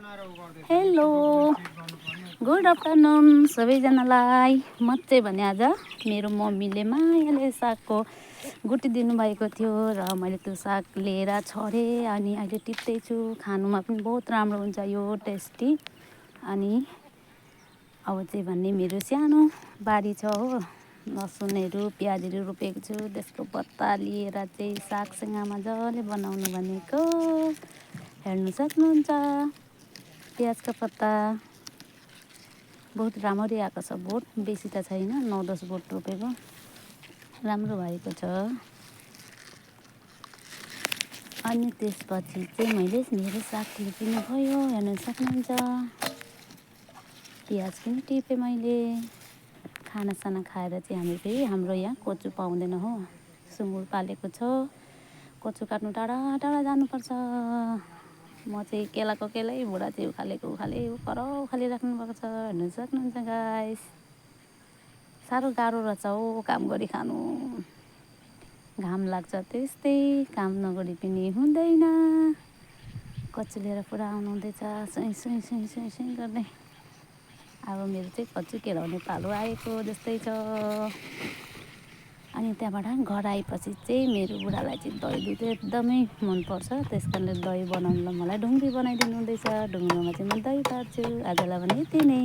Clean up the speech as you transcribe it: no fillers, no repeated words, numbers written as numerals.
Hello good afternoon सबैजनालाई। म चाहिँ भने आज मेरो मम्मीले मायाले सागको गुटी दिनुभएको थियो र मैले त्यो साग लिएर छरेँ अनि अहिले टिप्दैछु। खानुमा पनि बहुत राम्रो हुन्छ यो टेस्टी। अनि अब चाहिँ भने मेरो सानो बारी छ हो, लसुनहरू प्याजहरू रोपेको छु। त्यसको पत्ता लिएर चाहिँ सागसँग मजाले बनाउनु भनेको हेर्नु सक्नुहुन्छ। प्याजको पत्ता बहुत राम्ररी आएको छ, बोट बेसी त छैन, 9-10 बोट रोपेको राम्रो भएको छ। अनि त्यसपछि चाहिँ मैले मेरो साग टिप्नु भयो, हेर्न सक्नुहुन्छ। प्याज पनि टिपेँ मैले। खानासाना खाएर चाहिँ हामी फेरि हाम्रो यहाँ कोचु पाउँदैन हो, सुँगुर पालेको छ। कोचु काट्नु टाढा टाढा जानुपर्छ। म चाहिँ केलाको केलै, बुढा चाहिँ उखालेको उखाले उखाली राख्नुभएको छ, हेर्नु सक्नुहुन्छ गाइस। साह्रो गाह्रो रहेछ हो काम गरी खानु, घाम लाग्छ त्यस्तै, काम नगरी पनि हुँदैन। कच्चु लिएर पुरा आउनुहुँदैछ सुई सुई सुई सुई सुई गर्दै। अब मेरो चाहिँ कच्चु केलाउने पालो आएको जस्तै छ। अनि त्यहाँबाट घर आएपछि चाहिँ मेरो बुढालाई चाहिँ दही दुध एकदमै मनपर्छ, त्यस कारणले दही बनाउनुलाई मलाई ढुङ्ग्री बनाइदिनु हुँदैछ। ढुङ्ग्रीमा चाहिँ म दही काट्छु। आजलाई भने यति नै।